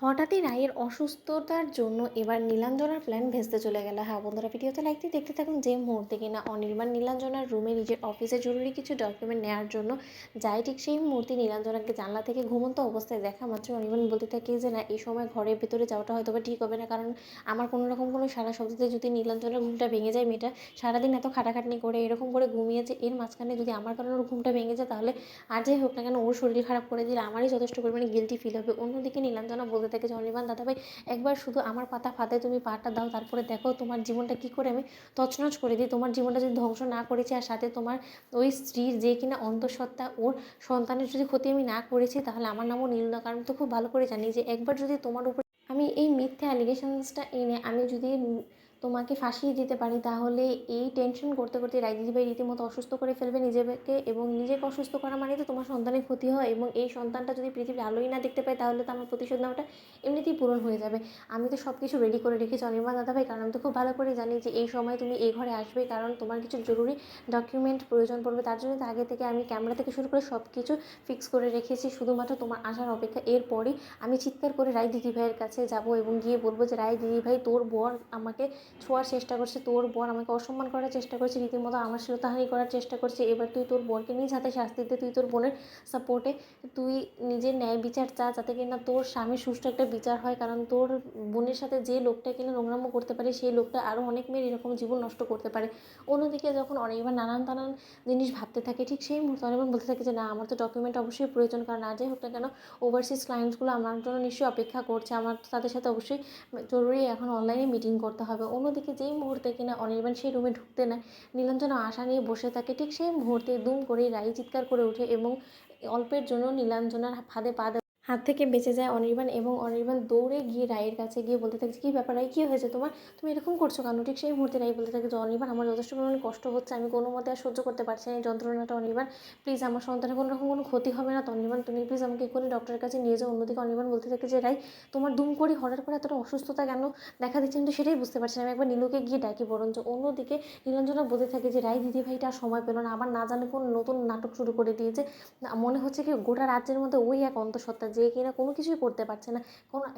হঠাৎই রায়ের অসুস্থতার জন্য এবার নীলাঞ্জনার প্ল্যান ভেস্তে চলে গেল। হ্যাঁ বন্ধুরা, ভিডিওতে লাইক দিয়ে দেখতে থাকুন। যে মুহূর্তে কিনা অনির্বাণ নীলাঞ্জনার রুমে নিজের অফিসে জরুরি কিছু ডকুমেন্ট নেওয়ার জন্য যায়, ঠিক সেই মুহূর্তে নীলাঞ্জনাকে জানলা থেকে ঘুমন্ত অবস্থায় দেখা মাত্র অনির্বাণ বলতে থাকে যে না, এই সময় ঘরের ভেতরে যাওয়াটা হয়তো বা ঠিক হবে না, কারণ আমার কোনো রকম কোনো সারা শব্দতে যদি নীলাঞ্জনার ঘুমটা ভেঙে যায়, মেয়েটা সারাদিন এত খাটাখাটনি করে এরকম করে ঘুমিয়েছে, এর মাঝখানে যদি আমার কারণে ওর ঘুমটা ভেঙে যায়, তাহলে আর যাই হোক না কেন ওর শরীর খারাপ করে দিলে আমারই যথেষ্ট পরিমাণে গিল্টি ফিল হবে। অন্যদিকে নীলাঞ্জনা বলতে থাকে যে অনির্বাণ দাদাভাই, একবার শুধু আমার পাতা ফাঁদে তুমি পাটা দাও, তারপরে দেখো তোমার জীবনটা কী করে আমি তছনছ করে দিই। তোমার জীবনটা যদি ধ্বংস না করেছি, আর সাথে তোমার ওই স্ত্রীর যে কিনা অন্তঃসত্ত্বা, ওর সন্তানের যদি ক্ষতি আমি না করেছি, তাহলে আমার নামও নীল না। কারণ তো খুব ভালো করে জানি যে একবার যদি তোমার উপর আমি এই মিথ্যে অ্যালিগেশনসটা এনে আমি যদি তোমাকে ফাঁসিয়ে দিতে পারি, তাহলে এই টেনশন করতে করতে রায় দিদিভাই রীতিমতো অসুস্থ করে ফেলবে নিজেকে, এবং নিজেকে অসুস্থ করা মানে তো তোমার সন্তানের ক্ষতি হয়, এবং এই সন্তানটা যদি পৃথিবীর আলোই না দেখতে পায়, তাহলে তো আমার প্রতিশোধ নেওয়াটা এমনিতেই পূরণ হয়ে যাবে। আমি তো সব কিছু রেডি করে রেখেছি অনির্বাণ দাদাভাই, কারণ আমি তো খুব ভালো করে জানি যে এই সময় তুমি এই ঘরে আসবে, কারণ তোমার কিছু জরুরি ডকুমেন্ট প্রয়োজন পড়বে। তার জন্য তো আগে থেকে আমি ক্যামেরা থেকে শুরু করে সব কিছু ফিক্স করে রেখেছি, শুধুমাত্র তোমার আসার অপেক্ষা। এরপরই আমি চিৎকার করে রায় দিদিভাইয়ের কাছে যাব এবং গিয়ে বলবো যে রায় দিদিভাই, তোর বর আমাকে ছোঁয়ার চেষ্টা করছে, তোর বর আমাকে অসম্মান করার চেষ্টা করছে, রীতিমতো আমার শ্লীলতাহানি করার চেষ্টা করছে। এবার তুই তোর বরকে নিজ হাতে শাস্তি দে, তুই তোর বোনের সাপোর্টে তুই নিজের ন্যায় বিচার চা, যাতে কিনা তোর স্বামীর সুষ্ঠু একটা বিচার হয়। কারণ তোর বোনের সাথে যে লোকটা কিনা নোংরাম করতে পারে, সেই লোকটা আরও অনেক মেয়ের এরকম জীবন নষ্ট করতে পারে। অন্যদিকে যখন অনির্বাণ নানান জিনিস ভাবতে থাকে, ঠিক সেই মুহূর্তে অনির্বাণ বলতে থাকে যে না, আমার তো ডকুমেন্ট অবশ্যই প্রয়োজন, কারণ আর যাই হোক না কেন ওভারসিজ ক্লায়েন্টসগুলো আমার জন্য নিশ্চয়ই অপেক্ষা করছে, আমার তো তাদের সাথে অবশ্যই জরুরি এখন অনলাইনে মিটিং করতে হবে। অন্যদিকে যেই মুহূর্তে কিনা অনির্বাণ সেই রুমে ঢুকতে নেয়, নীলাঞ্জনা আশা নিয়ে বসে থাকে, ঠিক সেই মুহূর্তে দুম করে রাই চিৎকার করে ওঠে এবং অল্পের জন্য নীলাঞ্জনার ফাঁদে পা হাত থেকে বেঁচে যায় অনির্বাণ। এবং অনির্বাণ দৌড়ে গিয়ে রায়ের কাছে গিয়ে বলতে থাকে, কী ব্যাপার রায়, কী হয়েছে তোমার, তুমি এরকম করছো কেন? ঠিক সেই মুহূর্তে রায় বলতে থাকে যে অনির্বাণ, আমার যথেষ্ট পরিমাণে কষ্ট হচ্ছে, আমি কোনো মতে আর সহ্য করতে পারছি না এই যন্ত্রণাটা। অনির্বাণ প্লিজ, আমার সন্তানের কোনো রকম কোনো ক্ষতি হবে না তো অনির্বাণ, তুমি প্লিজ আমাকে এক্ষুনি ডক্টরের কাছে নিয়ে যাও। অন্যদিকে অনির্বাণ বলতে থাকে যে রায়, তোমার দুম করে হঠাৎ করে এতটা অসুস্থতা কেন দেখা দিচ্ছে, আমি তো সেটাই বুঝতে পারছি না, আমি একবার নীলুকে গিয়ে ডাকি বরঞ্চ। অন্যদিকে নীলাঞ্জনা বলতে থাকে যে রায় দিদিভাইটা আর সময় পেল না, আবার না জানে কোন নতুন নাটক শুরু করে দিয়েছে। মনে হচ্ছে কি গোটা রাজ্যের মধ্যে ওই এক অন্তঃসত্ত্বা, যে কিনা কোনো কিছুই করতে পারছে না।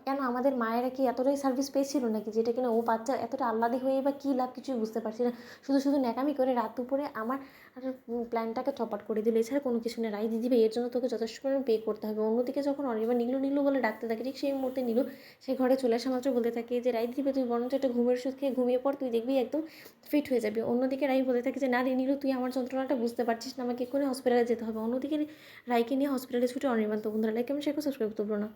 কেন আমাদের মায়েরা কি এতটাই সার্ভিস পেয়েছিল নাকি, যেটা কিনা ও বাচ্চা এতটা আহ্লাদি হয়ে বা কী লাভ, কিছুই বুঝতে পারছি না। শুধু শুধু ন্যাকামি করে রাত দুপুরে আমার প্ল্যানটাকে চপাট করে দিল, এছাড়া কোনো কিছু নেই। রাই দিদিভাই, এর জন্য তোকে যথেষ্ট পরিমাণ পে করতে হবে। অন্যদিকে যখন অনির্বাণ নীলু নীলু বলে ডাকতে থাকে, ঠিক সেই মুহূর্তে নীলু সেই ঘরে চলে আসা মাত্র বলতে থাকে যে রাই দিদিভাই, তুই বরঞ্চ একটা ঘুমের ওষুধ খেয়ে ঘুমিয়ে পড়, তুই দেখবি একদম ফিট হয়ে যাবি। অন্যদিকে রাই বলতে থাকে যে না রে নীলু, তুই আমার যন্ত্রণাটা বুঝতে পারছিস না, আমাকে এক্ষুনি হসপিটালে যেতে হবে। অন্যদিকে রাইকে নিয়ে হসপিটালে ছুটে অনির্বাণ। তো বন্ধুরা, লাইক কমেন্ট শেয়ার করে সাবস্ক্রাইব করতে ভুলো না।